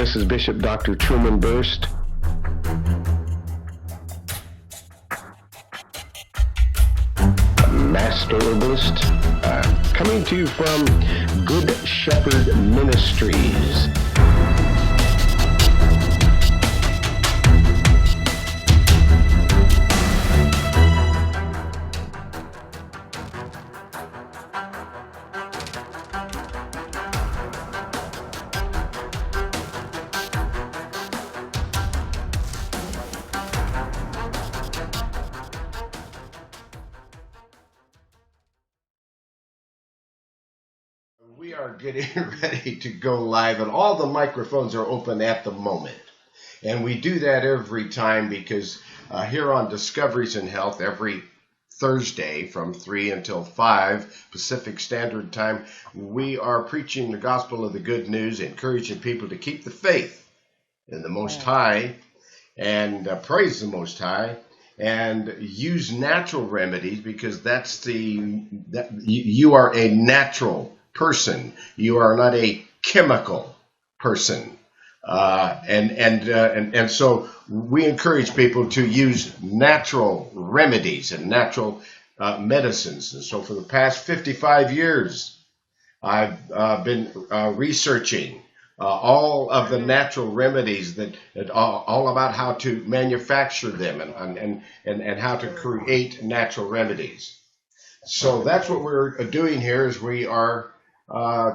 This is Bishop Dr. Truman Burst. Master Herbalist, coming to you from Good Shepherd Ministries. We are getting ready to go live, and all the microphones are open at the moment. And we do that every time because here on Discoveries in Health, every Thursday from 3 until 5 Pacific Standard Time, we are preaching the gospel of the good news, encouraging people to keep the faith in the Most High and praise the Most High and use natural remedies, because you are a natural person. You are not a chemical person. And so we encourage people to use natural remedies and natural medicines. And so for the past 55 years, I've been researching all of the natural remedies that all about how to manufacture them and how to create natural remedies. So that's what we're doing here, is we are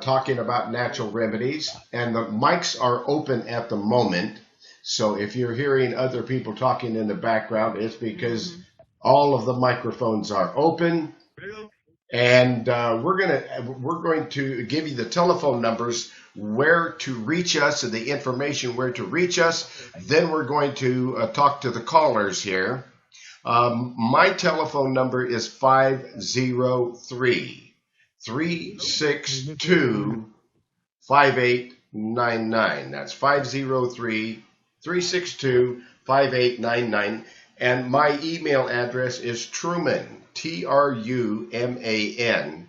talking about natural remedies, and the mics are open at the moment. So if you're hearing other people talking in the background, it's because all of the microphones are open. And we're going to give you the telephone numbers where to reach us and the information where to reach us. Then we're going to talk to the callers here. My telephone number is 503-362-5899. That's 503-362-5899. And my email address is Truman, Truman,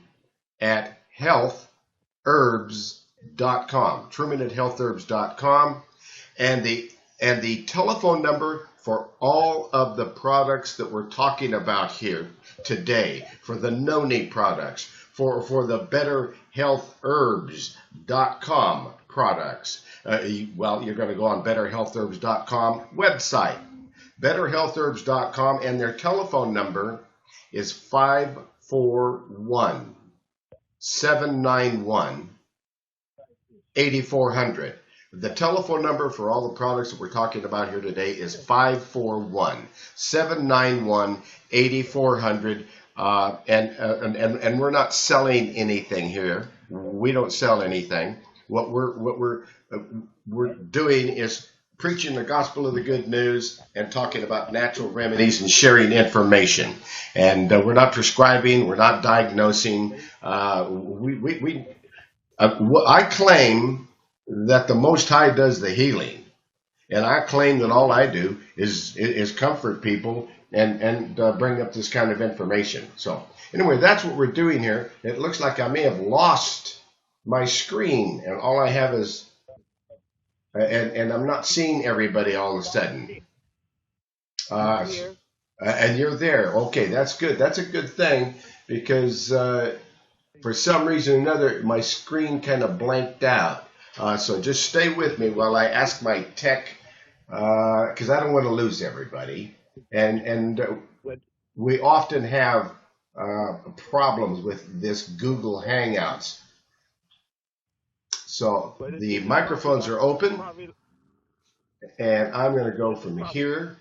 at healthherbs.com. Truman at healthherbs.com. And the telephone number for all of the products that we're talking about here today, for the Noni products, for the betterhealthherbs.com products. You're going to go on betterhealthherbs.com website, betterhealthherbs.com, and their telephone number is 541-791-8400. The telephone number for all the products that we're talking about here today is 541-791-8400. And we're not selling anything here. We don't sell anything. What we're doing is preaching the gospel of the good news and talking about natural remedies and sharing information. And we're not prescribing. We're not diagnosing. I claim that the Most High does the healing, and I claim that all I do is comfort people and bring up this kind of information. So anyway, that's what we're doing here. It looks like I may have lost my screen, and all I have is, and I'm not seeing everybody all of a sudden. And you're there. Okay, that's good. That's a good thing, because for some reason or another, my screen kind of blanked out. So just stay with me while I ask my tech, because I don't want to lose everybody. And we often have problems with this Google Hangouts. So the microphones are open, and I'm going to go from here.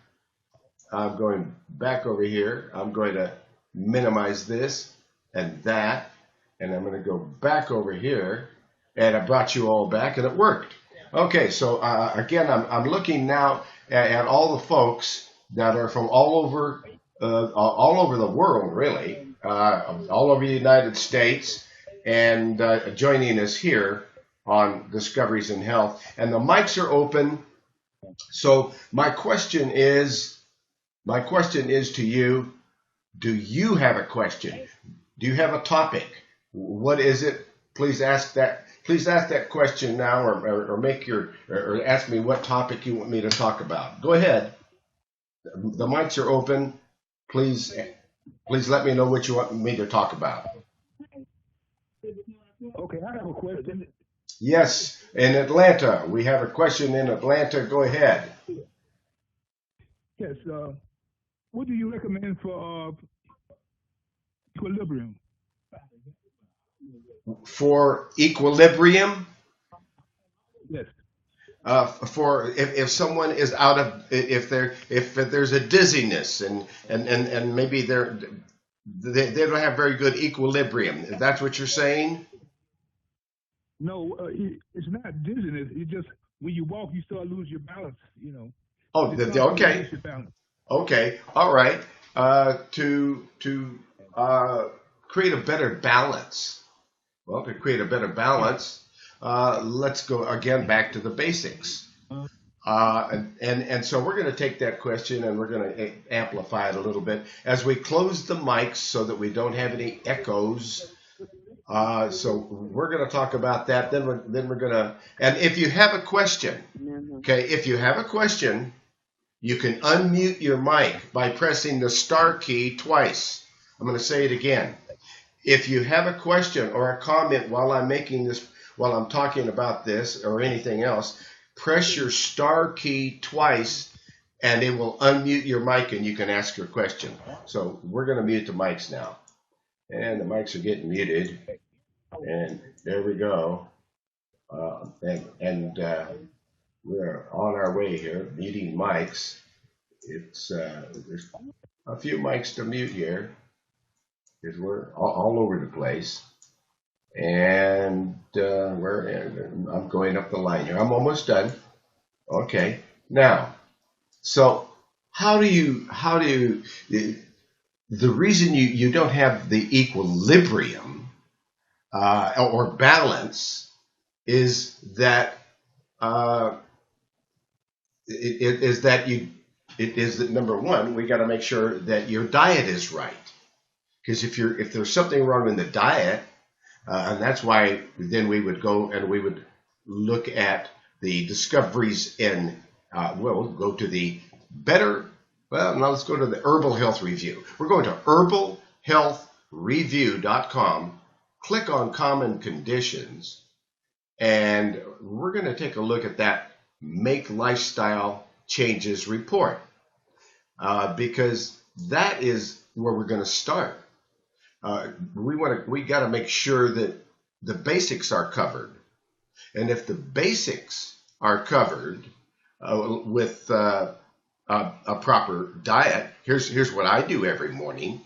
I'm going back over here. I'm going to minimize this and that, and I'm going to go back over here. And I brought you all back, and it worked. Okay, so again, I'm looking now at all the folks that are from all over the world, really, all over the United States, and joining us here on Discoveries in Health. And the mics are open. So my question is to you: do you have a question? Do you have a topic? What is it? Please ask that please ask that question now, or make or ask me what topic you want me to talk about. Go ahead. The mics are open. Please let me know what you want me to talk about. Okay, I have a question. Yes, in Atlanta. We have a question in Atlanta. Go ahead. Yes, what do you recommend for equilibrium? For equilibrium, Yes. for if someone is out of, if there's a dizziness and maybe they don't have very good equilibrium. If that's what you're saying. No, it's not dizziness. It's just when you walk, you start losing your balance. Oh, It starts to okay. reduce your balance. Okay, all right. To create a better balance. Well, to create a better balance, let's go again back to the basics. And so we're going to take that question and we're going to amplify it a little bit as we close the mics so that we don't have any echoes. So we're going to talk about that. Then we're going to. And if you have a question, okay, if you have a question, you can unmute your mic by pressing the star key twice. I'm going to say it again. If you have a question or a comment while I'm talking about this or anything else, press your star key twice and it will unmute your mic and you can ask your question. So we're going to mute the mics now. And the mics are getting muted. And there we go. We're on our way here, muting mics. It's there's a few mics to mute here because we're all over the place. And I'm going up the line here. I'm almost done. Okay. Now, so how do you the reason you don't have the equilibrium or balance is that it is that number one, we got to make sure that your diet is right. Because if there's something wrong in the diet, and that's why then we would go and we would look at the discoveries in, we'll go to the better, well, now let's go to the Herbal Health Review. We're going to herbalhealthreview.com, click on Common Conditions, and we're going to take a look at that Make Lifestyle Changes report, because that is where we're going to start. We got to make sure that the basics are covered, and if the basics are covered with a proper diet, here's what I do every morning.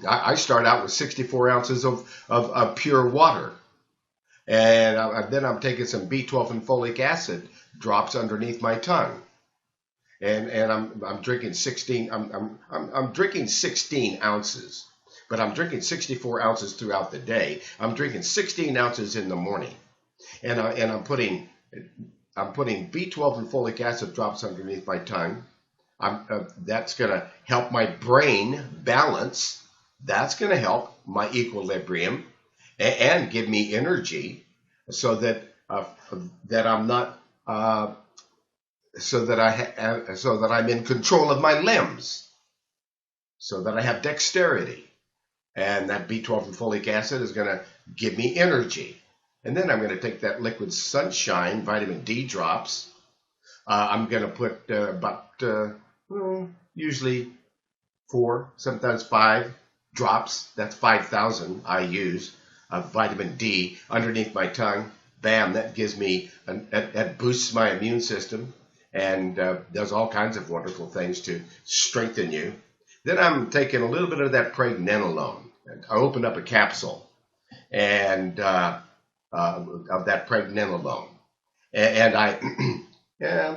I start out with 64 ounces of pure water, and then I'm taking some B12 and folic acid drops underneath my tongue, and I'm drinking 16. I'm drinking 16 ounces. But I'm drinking 64 ounces throughout the day. I'm drinking 16 ounces in the morning, and I'm putting B12 and folic acid drops underneath my tongue. That's going to help my brain balance. That's going to help my equilibrium and give me energy, so that I'm not so that I'm in control of my limbs, so that I have dexterity. And that B12 and folic acid is going to give me energy. And then I'm going to take that liquid sunshine, vitamin D drops. I'm going to put usually 4, sometimes 5 drops. That's 5,000 I use of vitamin D underneath my tongue. Bam, that gives me, that boosts my immune system and does all kinds of wonderful things to strengthen you. Then I'm taking a little bit of that pregnenolone. I opened up a capsule and of that pregnenolone, and I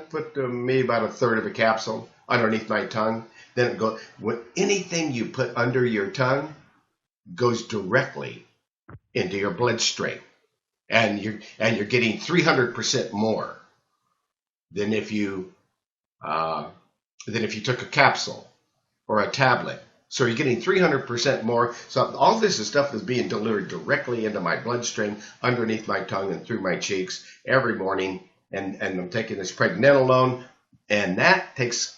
put maybe about a third of a capsule underneath my tongue. Then it goes. Anything you put under your tongue goes directly into your bloodstream, and you're getting 300% more than if you took a capsule or a tablet So you're getting 300% more. So all this is stuff is being delivered directly into my bloodstream, underneath my tongue and through my cheeks every morning. And I'm taking this pregnenolone, and that takes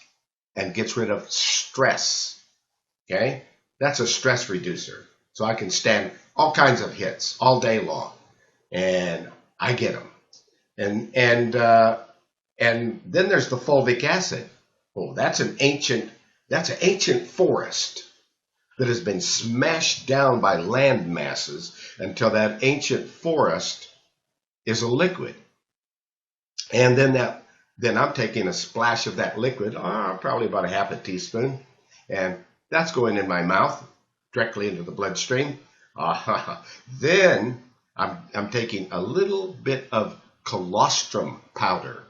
and gets rid of stress. Okay? That's a stress reducer. So I can stand all kinds of hits all day long. And I get them. And then there's the fulvic acid. Oh, that's an ancient forest that has been smashed down by land masses until that ancient forest is a liquid. And then I'm taking a splash of that liquid, probably about a half a teaspoon, and that's going in my mouth directly into the bloodstream. Then I'm taking a little bit of colostrum powder.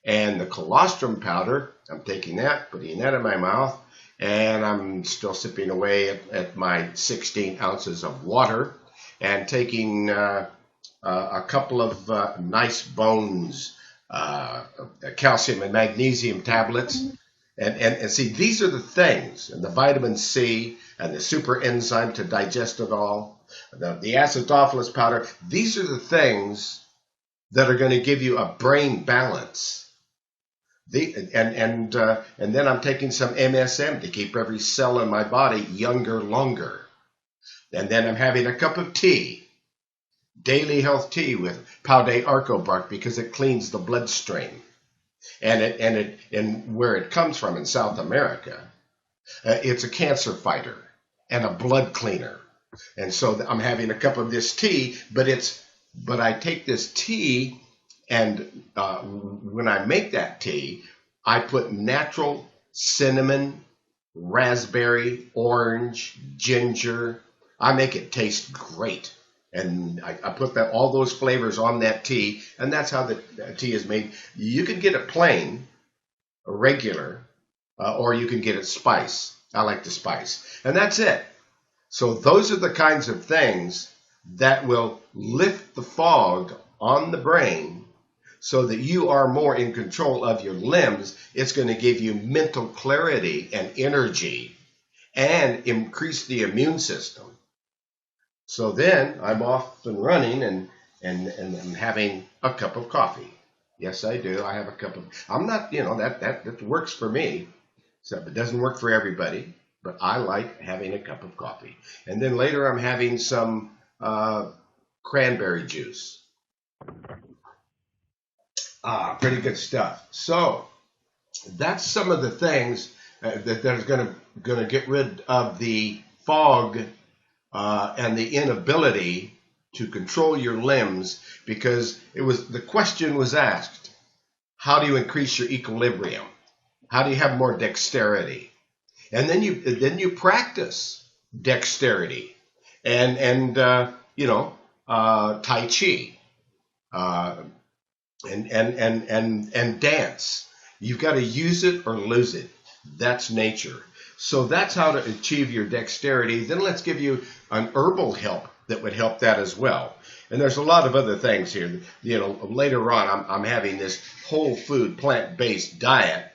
And the colostrum powder, I'm taking that, putting that in my mouth, and I'm still sipping away at my 16 ounces of water, and taking a couple of nice bones, calcium and magnesium tablets. And see, these are the things, and the vitamin C and the super enzyme to digest it all, the acidophilus powder. These are the things that are going to give you a brain balance. And then I'm taking some MSM to keep every cell in my body younger longer. And then I'm having a cup of tea, daily health tea with Pau de Arco bark, because it cleans the bloodstream. And where it comes from in South America, it's a cancer fighter and a blood cleaner. And so I'm having a cup of this tea, but I take this tea, and when I make that tea, I put natural cinnamon, raspberry, orange, ginger. I make it taste great. And I put all those flavors on that tea, and that's how the tea is made. You can get it plain, regular, or you can get it spice. I like the spice. And that's it. So those are the kinds of things that will lift the fog on the brain so that you are more in control of your limbs. It's going to give you mental clarity and energy and increase the immune system. So then I'm off and running, and I'm having a cup of coffee. Yes, I do. I have a cup of, I'm not, that works for me. So it doesn't work for everybody, but I like having a cup of coffee. And then later I'm having some cranberry juice. Pretty good stuff. So that's some of the things that are going to get rid of the fog and the inability to control your limbs, because the question was asked, how do you increase your equilibrium? How do you have more dexterity? And then you practice dexterity and Tai Chi and dance. You've got to use it or lose it. That's nature. So that's how to achieve your dexterity. Then let's give you an herbal help that would help that as well. And there's a lot of other things here. Later on, I'm having this whole food, plant-based diet,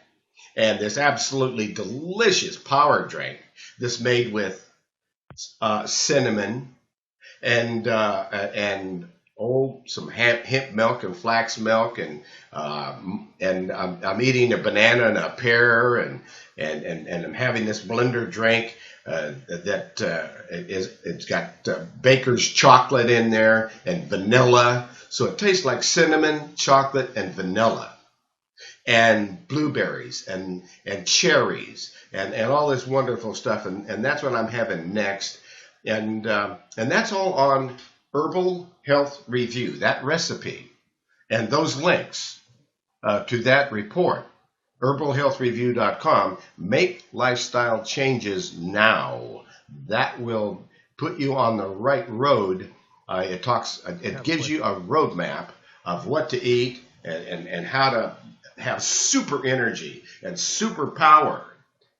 and this absolutely delicious power drink that's made with cinnamon and some hemp milk and flax milk, and I'm eating a banana and a pear, and I'm having this blender drink it's got baker's chocolate in there and vanilla, so it tastes like cinnamon, chocolate, and vanilla, and blueberries and cherries and all this wonderful stuff, and that's what I'm having next, and that's all on Herbal Health Review, that recipe, and those links to that report, herbalhealthreview.com. Make lifestyle changes now. That will put you on the right road. It gives you a roadmap of what to eat and how to have super energy and super power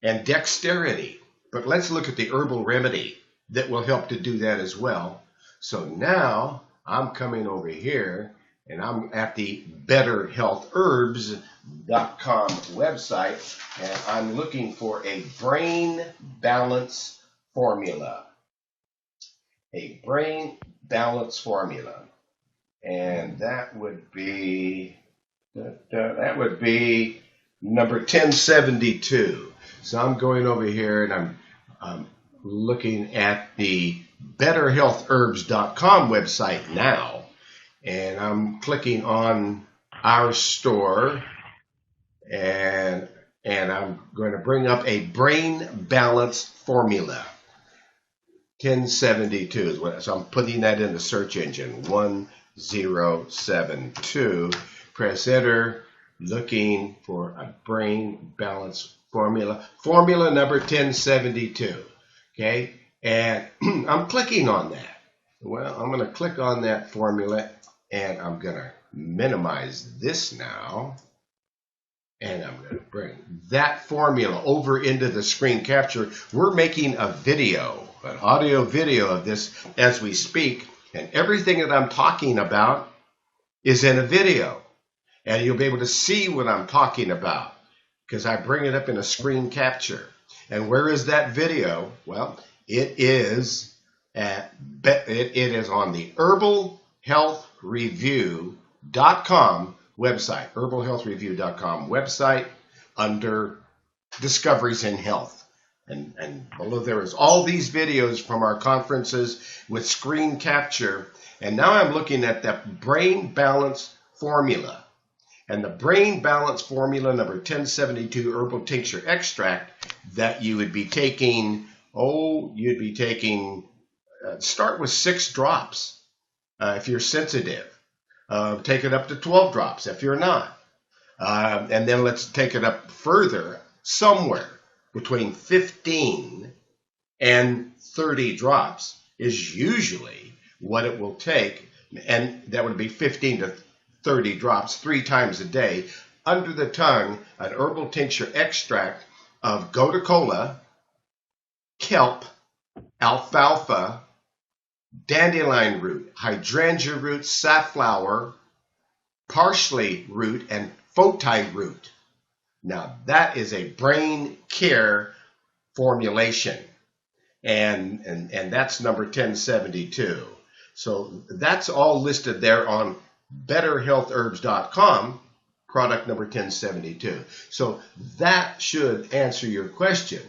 and dexterity. But let's look at the herbal remedy that will help to do that as well. So now I'm coming over here, and I'm at the Better Health Herbs healthherbs.com website, and I'm looking for a brain balance formula. A brain balance formula. And that would be number 1072. So I'm going over here and I'm looking at the betterhealthherbs.com website now, and I'm clicking on our store, and I'm going to bring up a brain balance formula. 1072 is what, so I'm putting that in the search engine. 1072. Press enter. Looking for a brain balance formula. Formula number 1072. Okay, and I'm clicking on that. Well, I'm going to click on that formula, and I'm going to minimize this now. And I'm going to bring that formula over into the screen capture. We're making a video, an audio video of this as we speak. And everything that I'm talking about is in a video. And you'll be able to see what I'm talking about because I bring it up in a screen capture. And where is that video? Well, it is on the herbalhealthreview.com website, herbalhealthreview.com website, under Discoveries in Health. And below there is all these videos from our conferences with screen capture. And now I'm looking at that brain balance formula. And the brain balance formula number 1072 herbal tincture extract that you would be taking, start with 6 drops if you're sensitive. Take it up to 12 drops if you're not. And then let's take it up further, somewhere between 15 and 30 drops is usually what it will take. And that would be 15 to 30 drops 3 times a day under the tongue, an herbal tincture extract of gotu kola, kelp, alfalfa, dandelion root, hydrangea root, safflower, parsley root, and foti root. Now that is a brain care formulation, and that's number 1072. So that's all listed there on betterhealthherbs.com, product number 1072. So that should answer your question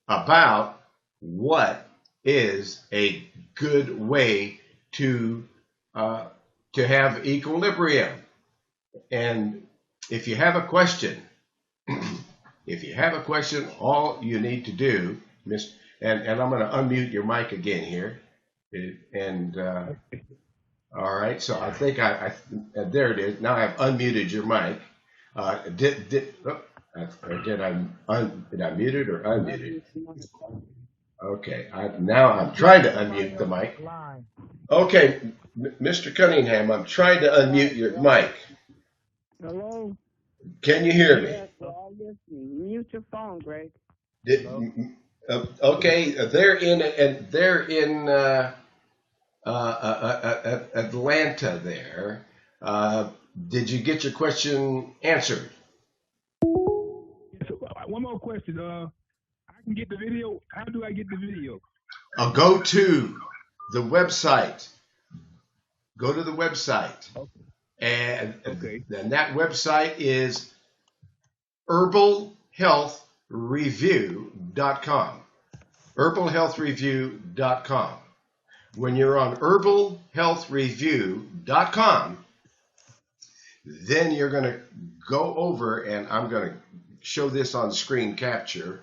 about what is a good way to have equilibrium. And if you have a question, all you need to do, and I'm going to unmute your mic again here, and all right. So I think there it is. Now I've unmuted your mic. Did I mute it or unmuted? Okay. Now I'm trying to unmute the mic. Okay, Mr. Cunningham, I'm trying to unmute your mic. Hello? Can you hear me? Yes, well, mute your phone, Greg. Okay, they're in Atlanta there. Did you get your question answered? Yes, one more question. I can get the video. How do I get the video? I'll go to the website. Go to the website. Okay. And Okay. then that website is herbalhealthreview.com. herbalhealthreview.com. When you're on herbalhealthreview.com, then you're going to go over, and I'm going to show this on screen capture.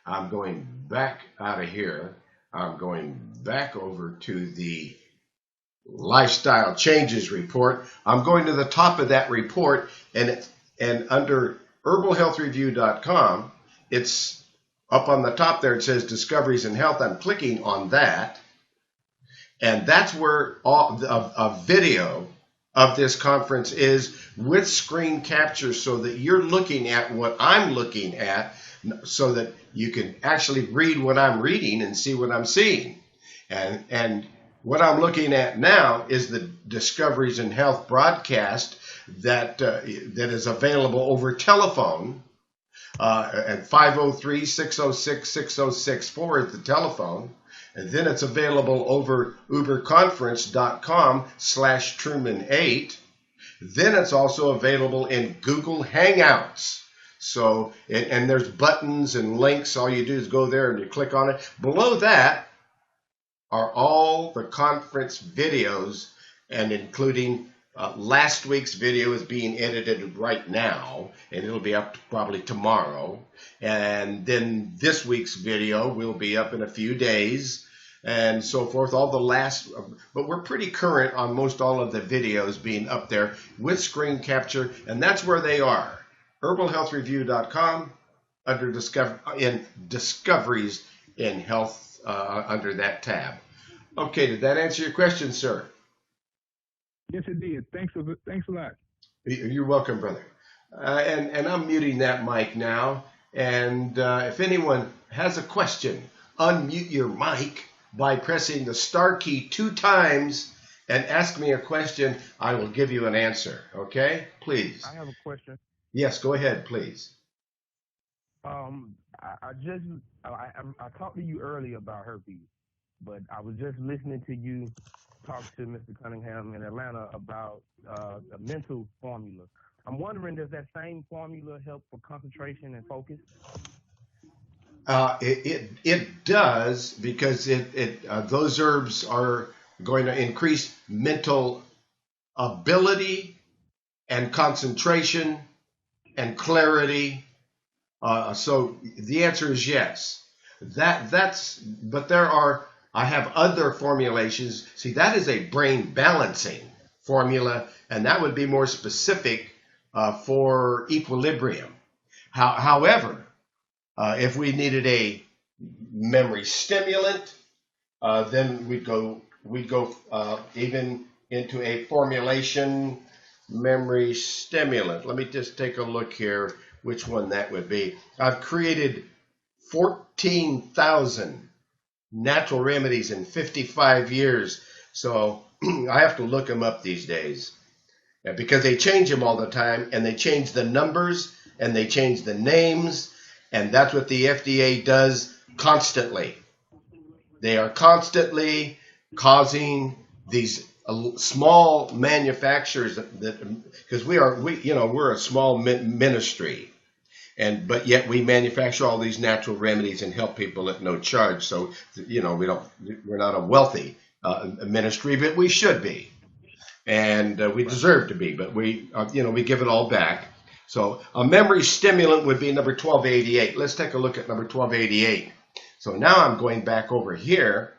I'm going back out of here. I'm going back over to the lifestyle changes report. I'm going to the top of that report, and under herbalhealthreview.com, it's up on the top there. It says Discoveries in Health. I'm clicking on that, and that's where a video of this conference is with screen capture, so that you're looking at what I'm looking at, so that you can actually read what I'm reading and see what I'm seeing. And What I'm looking at now is the Discoveries in Health broadcast that is available over telephone. At 503-606-6064 is the telephone. And then it's available over uberconference.com/Truman8. Then it's also available in Google Hangouts. So, and there's buttons and links. All you do is go there and you click on it. Below that are all the conference videos, and including last week's video is being edited right now, and it'll be up probably tomorrow. And then this week's video will be up in a few days, and so forth. All the last, but we're pretty current on most all of the videos being up there with screen capture, and that's where they are. herbalhealthreview.com under Discoveries in Health under that tab. Okay, did that answer your question, sir? Yes, it did. Thanks a lot. You're welcome, brother. And I'm muting that mic now. And if anyone has a question, unmute your mic by pressing the star key 2 times and ask me a question. I will give you an answer. Okay? Please. I have a question. Yes, go ahead, please. I talked to you earlier about herpes, but I was just listening to you talk to Mr. Cunningham in Atlanta about a mental formula. I'm wondering, does that same formula help for concentration and focus? It does, because those herbs are going to increase mental ability and concentration and clarity. So the answer is yes. But I have other formulations. See, that is a brain balancing formula, and that would be more specific for equilibrium. However, if we needed a memory stimulant, then we'd go even into a formulation memory stimulant. Let me just take a look here, which one that would be. I've created 14,000 natural remedies in 55 years, so I have to look them up these days, because they change them all the time, and they change the numbers, and they change the names, and that's what the FDA does constantly. They are constantly causing these small manufacturers because we're a small ministry, but yet we manufacture all these natural remedies and help people at no charge. So we're not a wealthy ministry, but we should be, and we deserve to be. But we give it all back. So a memory stimulant would be number 1288. Let's take a look at number 1288. So now I'm going back over here,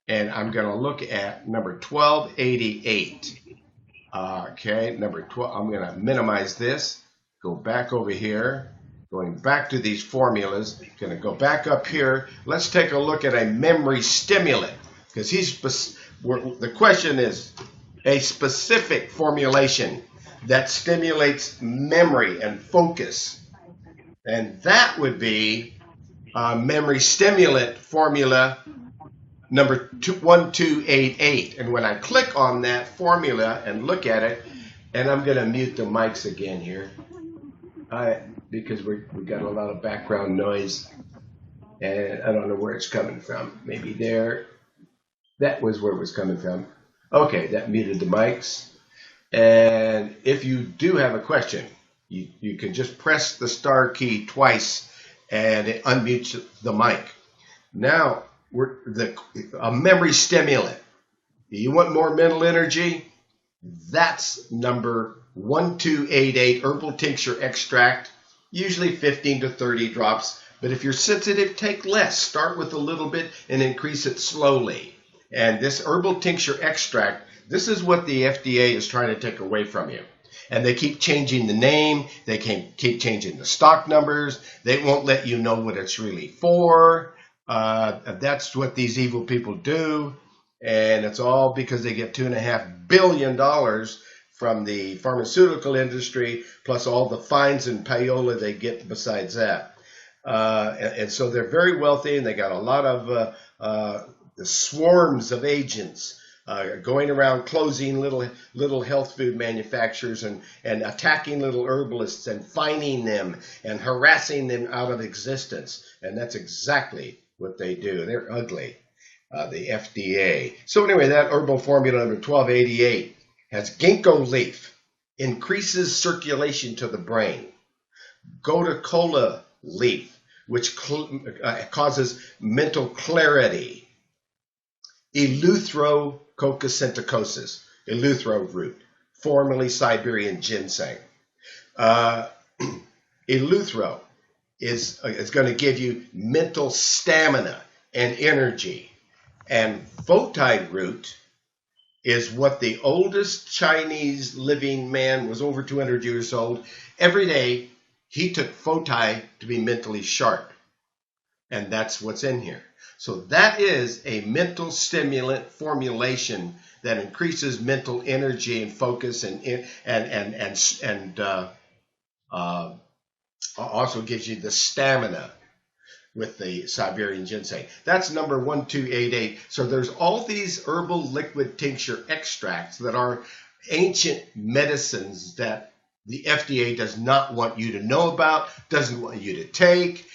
and I'm going to look at number 1288. Okay, number 12. I'm going to minimize this. Go back over here. Going back to these formulas. Going to go back up here. Let's take a look at a memory stimulant, because the question is a specific formulation that stimulates memory and focus, and that would be memory stimulant formula number 1288. And when I click on that formula and look at it, and I'm going to mute the mics again here, because we got a lot of background noise, and I don't know where it's coming from. Maybe there. That was where it was coming from. Okay, that muted the mics. And if you do have a question, you can just press the star key twice, and it unmutes the mic. Now, a memory stimulant. You want more mental energy? That's number 1288 herbal tincture extract, usually 15 to 30 drops. But if you're sensitive, take less. Start with a little bit and increase it slowly. And this herbal tincture extract, this is what the FDA is trying to take away from you. And they keep changing the name. They keep changing the stock numbers. They won't let you know what it's really for. That's what these evil people do. And it's all because they get $2.5 billion from the pharmaceutical industry, plus all the fines and payola they get besides that. And so they're very wealthy, and they got a lot of the swarms of agents going around closing little health food manufacturers and attacking little herbalists and fining them and harassing them out of existence. And that's exactly what they do. They're ugly, the FDA. So anyway, that herbal formula number 1288 has ginkgo leaf, increases circulation to the brain. Gotu kola leaf, which causes mental clarity. Eleutherococcus, eleuther root, formerly Siberian ginseng. Eleuther is going to give you mental stamina and energy. And fotide root is what the oldest Chinese living man was over 200 years old. Every day he took fotide to be mentally sharp. And that's what's in here. So that is a mental stimulant formulation that increases mental energy and focus and also gives you the stamina with the Siberian ginseng. That's number 1288. So there's all these herbal liquid tincture extracts that are ancient medicines that the FDA does not want you to know about, doesn't want you to take,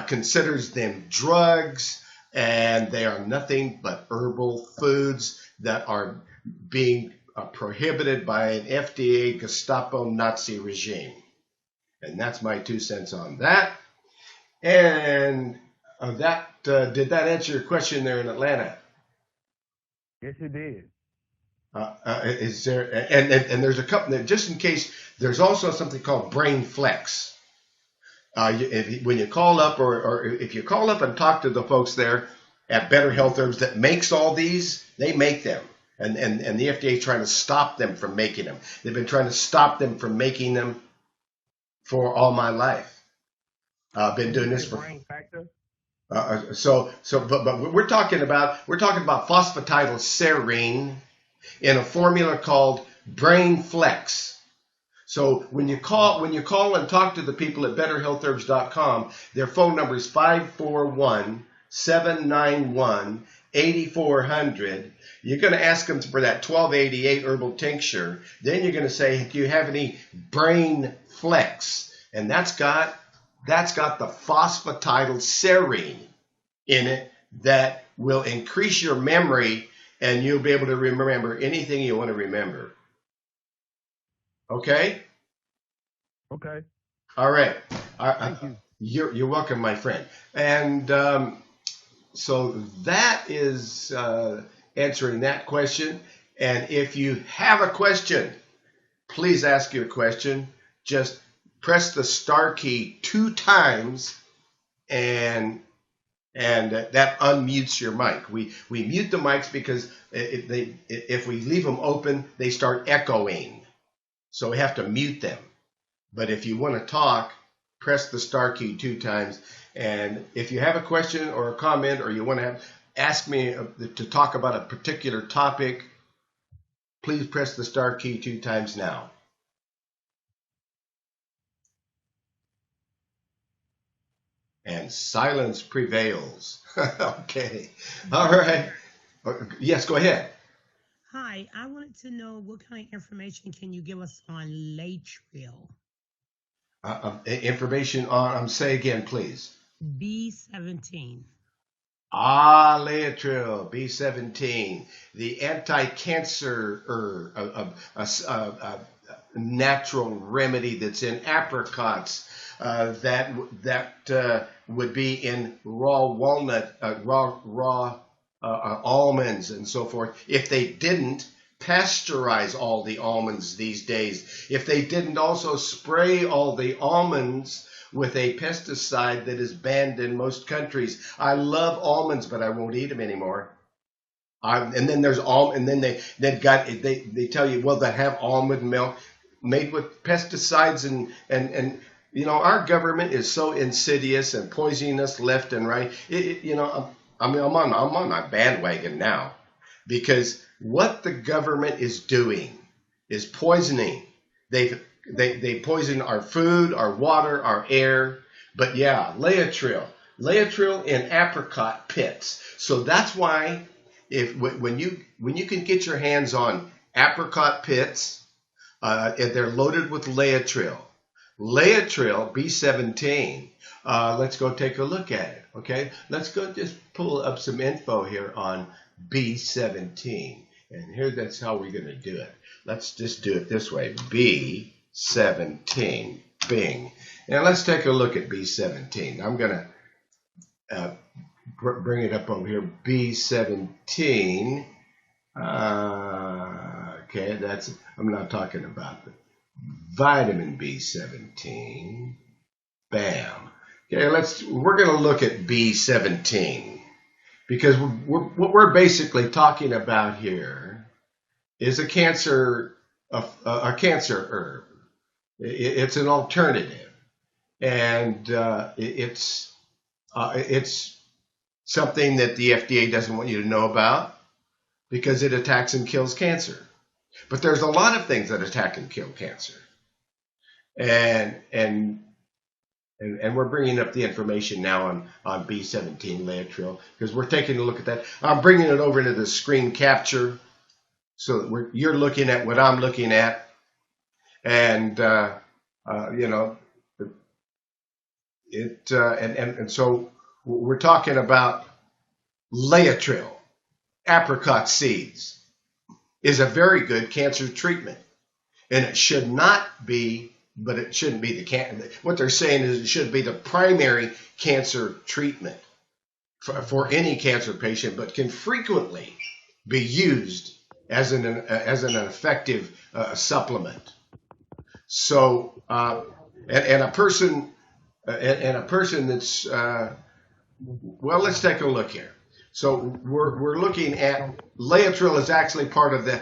considers them drugs, and they are nothing but herbal foods that are being prohibited by an FDA Gestapo Nazi regime. And that's my 2 cents on that. And did that answer your question there in Atlanta? Yes, it did. Is there and there's a couple just in case. There's also something called Brain Flex. When you call up or if you call up and talk to the folks there at Better Health Herbs that makes all these, they make them. And the FDA is trying to stop them from making them. They've been trying to stop them from making them for all my life. I've been doing this for Brain factor. But we're talking about phosphatidylserine in a formula called Brain Flex. So when you call and talk to the people at betterhealthherbs.com, their phone number is 541-791-8400. You're going to ask them for that 1288 herbal tincture. Then you're going to say, do you have any Brain Flex? And that's got the phosphatidylserine in it that will increase your memory, and you'll be able to remember anything you want to remember. Okay? Okay. All right. Thank you. You're welcome, my friend. And so that is answering that question. And if you have a question, please ask your question. Just press the star key 2 times, and that unmutes your mic. We mute the mics because if we leave them open, they start echoing. So we have to mute them. But if you want to talk, press the star key 2 times. And if you have a question or a comment, or you want to ask me to talk about a particular topic, please press the star key 2 times now. And silence prevails. Okay. All right. Yes, go ahead. Hi, I wanted to know what kind of information can you give us on Latril? Information on, say again, please. B17. Latril, B17, the anti-cancer natural remedy that's in apricots, that would be in raw walnut, raw almonds and so forth. If they didn't pasteurize all the almonds these days, if they didn't also spray all the almonds with a pesticide that is banned in most countries. I love almonds, but I won't eat them anymore. And then there's and then they tell you, well, they have almond milk made with pesticides and you know, our government is so insidious and poisoning us left and right. I'm on my bandwagon now, because what the government is doing is poisoning. They poison our food, our water, our air. But yeah, Latril in apricot pits. So that's why when you can get your hands on apricot pits, and they're loaded with Laetrile. Laetrile B17. Let's go take a look at it. Okay, let's go just pull up some info here on B17, and here that's how we're going to do it. Let's just do it this way. B17. Bing. Now let's take a look at B17. I'm going to bring it up over here. B17. Okay, I'm not talking about the vitamin B17. Bam. Okay, we're going to look at B17 because what we're basically talking about here is a cancer herb. It's an alternative, and it's something that the FDA doesn't want you to know about because it attacks and kills cancer. But there's a lot of things that attack and kill cancer, and we're bringing up the information now on B17 Laetrile because we're taking a look at that. I'm bringing it over to the screen capture so that you're looking at what I'm looking at, and and so we're talking about Laetrile, apricot seeds. Is a very good cancer treatment, and it should not be, but it shouldn't be what they're saying is it should be the primary cancer treatment for any cancer patient, but can frequently be used as an effective supplement. So, and a person that's well, let's take a look here. So we're looking at Laetrile is actually part of the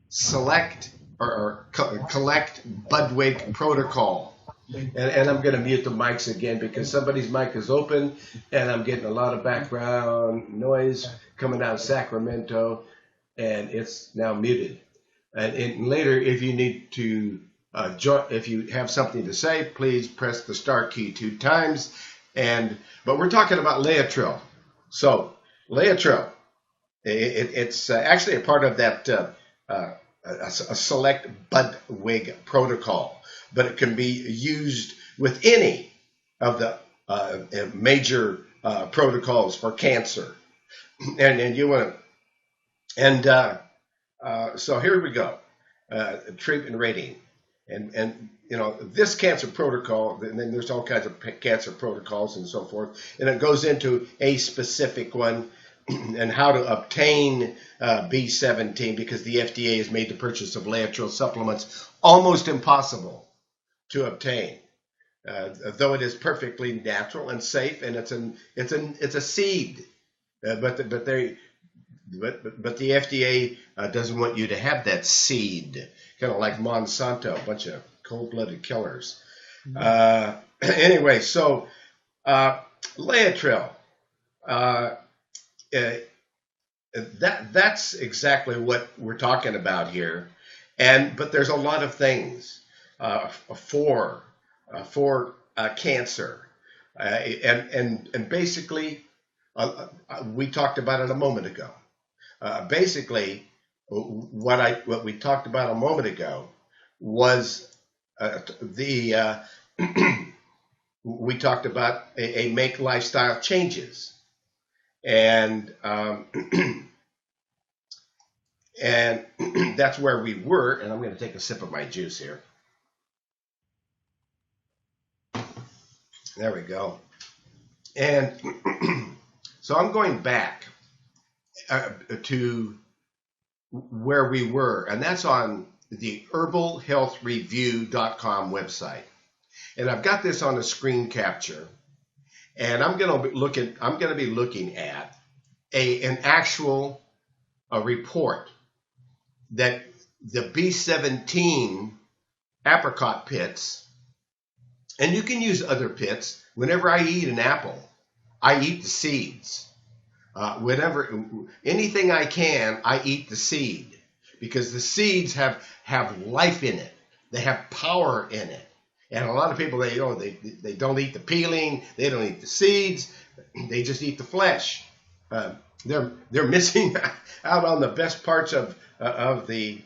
select or collect Budwig protocol. And I'm going to mute the mics again because somebody's mic is open and I'm getting a lot of background noise coming out of Sacramento, and it's now muted. And later, if you need to if you have something to say, please press the star key 2 times. But we're talking about Laetrile. So Laetrile, it's actually a part of that a select Budwig protocol, but it can be used with any of the major protocols for cancer. And you want to, so here we go. Treatment rating. And this cancer protocol, and then there's all kinds of cancer protocols and so forth, and it goes into a specific one and how to obtain B17 because the FDA has made the purchase of Laetrile supplements almost impossible to obtain, though it is perfectly natural and safe, and it's a seed, but the FDA doesn't want you to have that seed. Kind of like Monsanto, a bunch of cold-blooded killers. Anyway, so Laetrile, that's exactly what we're talking about here. But there's a lot of things for cancer, and basically, we talked about it a moment ago. Basically, what we talked about a moment ago was we talked about a make lifestyle changes, and and that's where we were. And I'm going to take a sip of my juice here. There we go. And so I'm going back to where we were, and that's on the herbalhealthreview.com website. And I've got this on a screen capture, and I'm going to be looking at an actual report that the B17 apricot pits, and you can use other pits. Whenever I eat an apple, I eat the seeds. Anything I can, I eat the seed because the seeds have life in it. They have power in it. And a lot of people, they don't eat the peeling, they don't eat the seeds, they just eat the flesh. uh, they're missing out on the best parts of the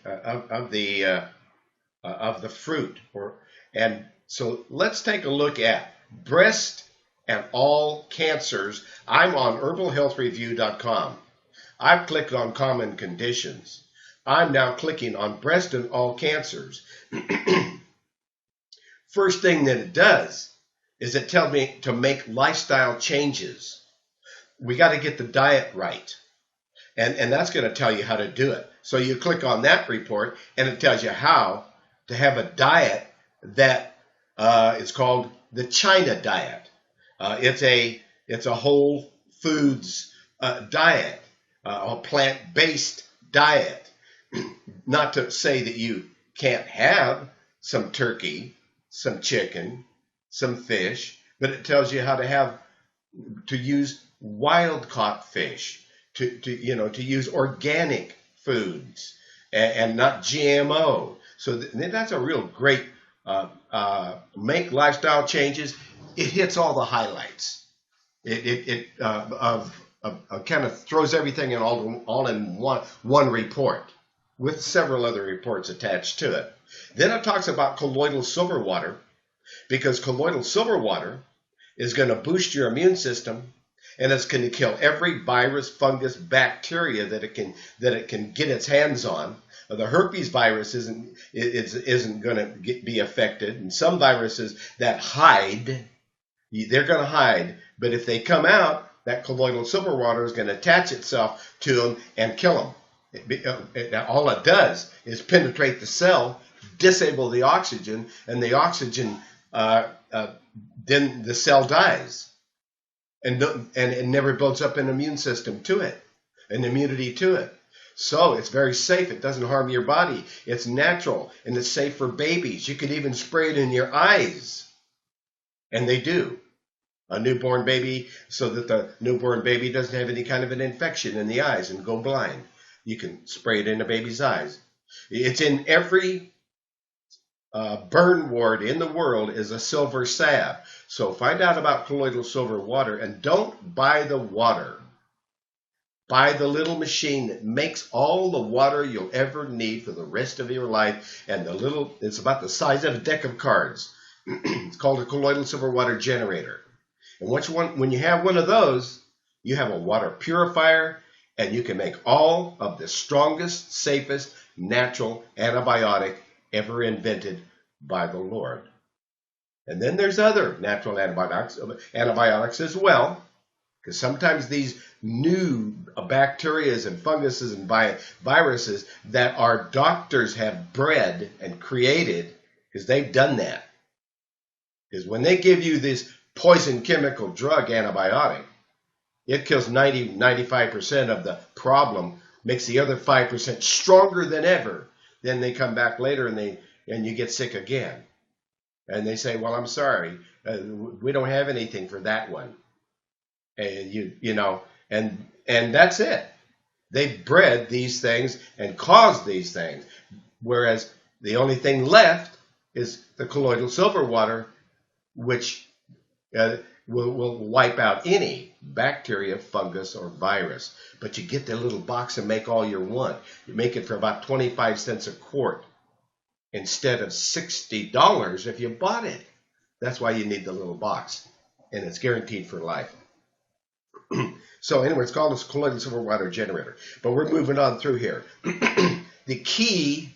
fruit. And so let's take a look at breast and all cancers. I'm on herbalhealthreview.com. I've clicked on common conditions. I'm now clicking on breast and all cancers. First thing that it does is it tells me to make lifestyle changes. We got to get the diet right. And that's going to tell you how to do it. So you click on that report, and it tells you how to have a diet that is called the China diet. It's a whole foods diet, a plant-based diet. Not to say that you can't have some turkey, some chicken, some fish, but it tells you how to use wild-caught fish, to use organic foods and not GMO. So that's a real great make lifestyle changes. It hits all the highlights. It kind of throws everything in all in one report with several other reports attached to it. Then it talks about colloidal silver water, because colloidal silver water is going to boost your immune system, and it's going to kill every virus, fungus, bacteria that it can get its hands on. The herpes virus isn't going to be affected, and some viruses that hide, they're going to hide. But if they come out, that colloidal silver water is going to attach itself to them and kill them. All it does is penetrate the cell, disable the oxygen, and the oxygen, then the cell dies. And it never builds up an immune system to it, an immunity to it. So it's very safe. It doesn't harm your body. It's natural, and it's safe for babies. You could even spray it in your eyes, and they do. A newborn baby, so that the newborn baby doesn't have any kind of an infection in the eyes and go blind. You can spray it in a baby's eyes. It's in every burn ward in the world is a silver salve. So find out about colloidal silver water, and don't buy the water. Buy the little machine that makes all the water you'll ever need for the rest of your life. And it's about the size of a deck of cards. It's called a colloidal silver water generator. And when you have one of those, you have a water purifier, and you can make all of the strongest, safest, natural antibiotic ever invented by the Lord. And then there's other natural antibiotics as well, because sometimes these new bacteria and funguses and viruses that our doctors have bred and created, because they've done that. Because when they give you this poison chemical drug antibiotic, it kills 95% of the problem, makes the other 5% stronger than ever. Then they come back later and you get sick again. And they say, well, I'm sorry, we don't have anything for that one. And and that's it. They've bred these things and caused these things. Whereas the only thing left is the colloidal silver water, which will wipe out any bacteria, fungus, or virus. But you get that little box and make all you want. You make it for about 25 cents a quart instead of $60 if you bought it. That's why you need the little box, and it's guaranteed for life. So anyway, it's called a colloidal silver water generator. But we're moving on through here. The key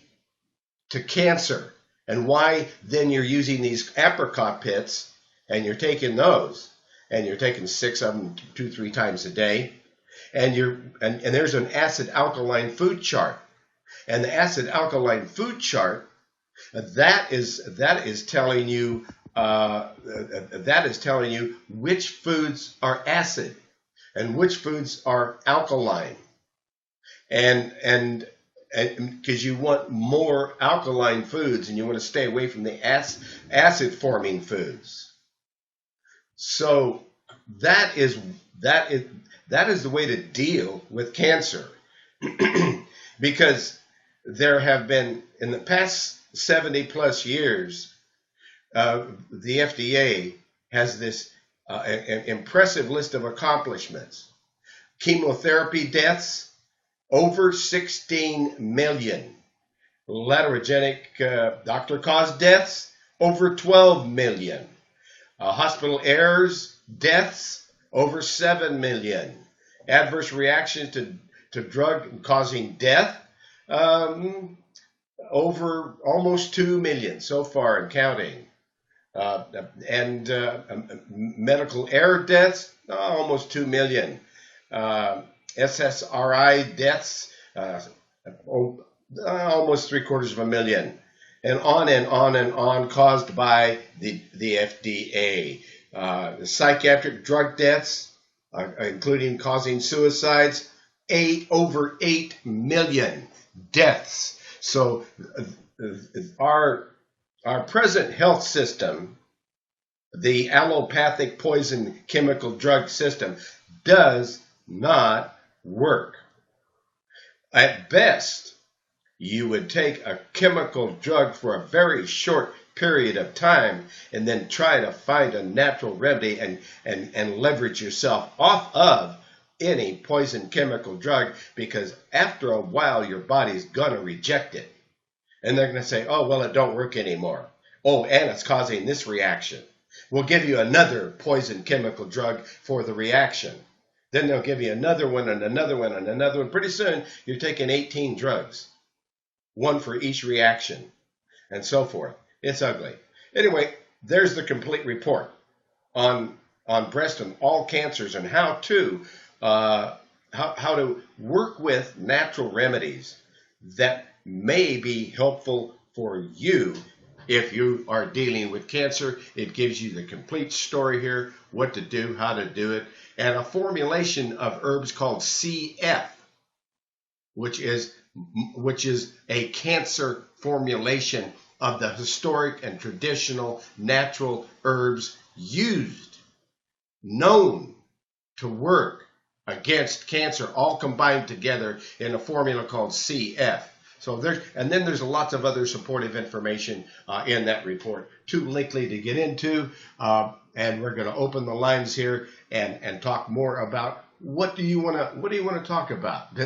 to cancer, and why then you're using these apricot pits, and you're taking those, and you're taking 6 of them 2-3 times a day, and there's an acid alkaline food chart, and the acid alkaline food chart that is telling you which foods are acid and which foods are alkaline, and because you want more alkaline foods and you want to stay away from the acid forming foods. So that is the way to deal with cancer. Because there have been, in the past 70 plus years, the FDA has this an impressive list of accomplishments. Chemotherapy deaths, over 16 million. Laterogenic doctor-caused deaths, over 12 million. Hospital errors, deaths, over 7 million. Adverse reaction to drug causing death, over almost 2 million so far and counting. And medical error deaths, almost 2 million. SSRI deaths, almost 750,000, and on and on and on, caused by the FDA. Psychiatric drug deaths, including causing suicides, over 8 million deaths. So our present health system, the allopathic poison chemical drug system, does not work. At best, you would take a chemical drug for a very short period of time and then try to find a natural remedy and leverage yourself off of any poison chemical drug, because after a while your body's gonna reject it. And they're gonna say, oh, well, it don't work anymore. Oh, and it's causing this reaction. We'll give you another poison chemical drug for the reaction. Then they'll give you another one and another one and another one. Pretty soon you're taking 18 drugs, one for each reaction, and so forth. It's ugly. Anyway, there's the complete report on breast and all cancers, and how to work with natural remedies that may be helpful for you if you are dealing with cancer. It gives you the complete story here, what to do, how to do it, and a formulation of herbs called CF, which is a cancer formulation of the historic and traditional natural herbs used, known to work against cancer, all combined together in a formula called CF. So there's lots of other supportive information in that report. Too lengthy to get into, and we're going to open the lines here and talk more about what do you want to talk about.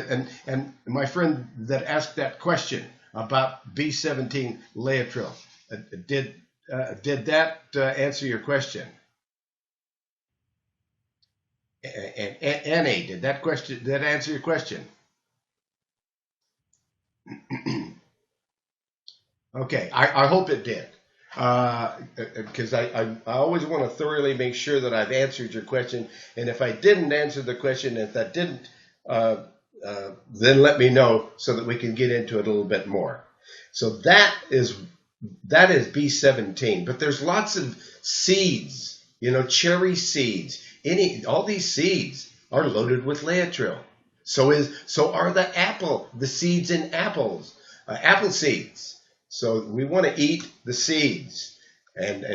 And my friend that asked that question about B17 Laetrile, did that answer your question? And Annie, did that answer your question? Okay, I hope it did, because I always want to thoroughly make sure that I've answered your question. And if I didn't answer the question, if that didn't, then let me know so that we can get into it a little bit more. So that is B17, but there's lots of seeds, cherry seeds. All these seeds are loaded with Laetrile. So are the seeds in apples, apple seeds. So we want to eat the seeds, and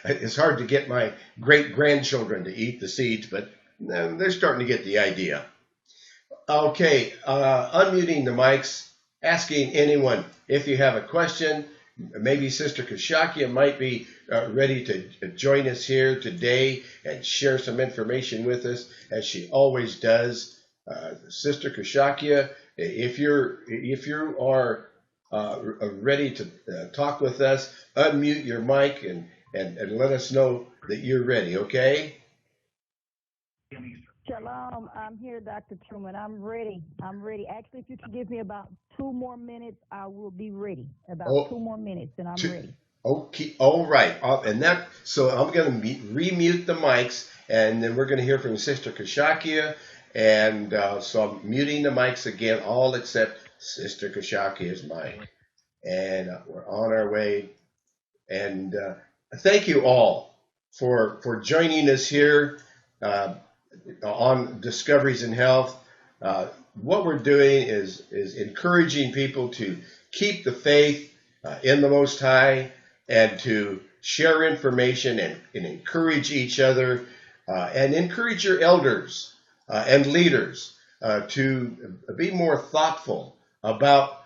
it's hard to get my great-grandchildren to eat the seeds, but they're starting to get the idea. Okay, unmuting the mics, asking anyone if you have a question. Maybe Sister Kashakia might be ready to join us here today and share some information with us, as she always does. Sister Kashakia, if you are ready to talk with us, unmute your mic and let us know that you're ready, okay? Shalom, I'm here, Dr. Truman. I'm ready. Actually, if you could give me about 2 more minutes, I will be ready. 2 more minutes, and I'm ready. Okay, all right. So I'm going to remute the mics, and then we're going to hear from Sister Kashakia. And so I'm muting the mics again, all except Sister Kashakia's mic. And we're on our way. And thank you all for joining us here on Discoveries in Health. What we're doing is encouraging people to keep the faith in the Most High, and to share information and encourage each other, and encourage your elders and leaders to be more thoughtful about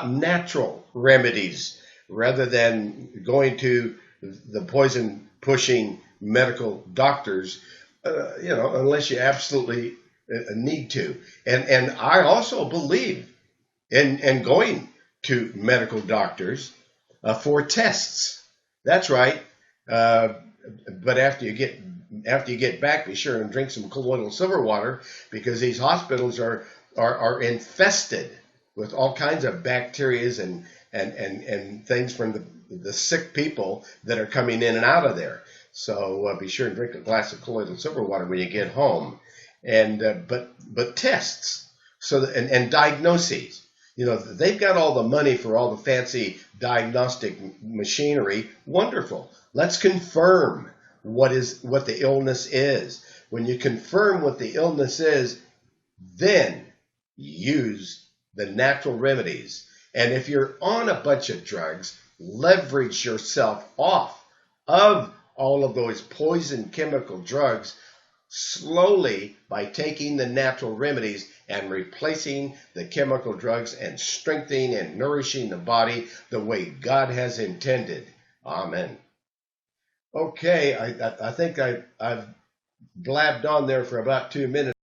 natural remedies rather than going to the poison pushing medical doctors unless you absolutely need to. And I also believe in going to medical doctors for tests. That's right. Uh, but after you get back, be sure and drink some colloidal silver water, because these hospitals are infested with all kinds of bacteria and things from the sick people that are coming in and out of there. So be sure and drink a glass of colloidal silver water when you get home. And but tests, and diagnoses. They've got all the money for all the fancy diagnostic machinery. Wonderful. Let's confirm what the illness is. When you confirm what the illness is, then use the natural remedies. And if you're on a bunch of drugs, leverage yourself off of all of those poison chemical drugs slowly by taking the natural remedies and replacing the chemical drugs and strengthening and nourishing the body the way God has intended. Amen. Okay, I think I've blabbed on there for about 2 minutes.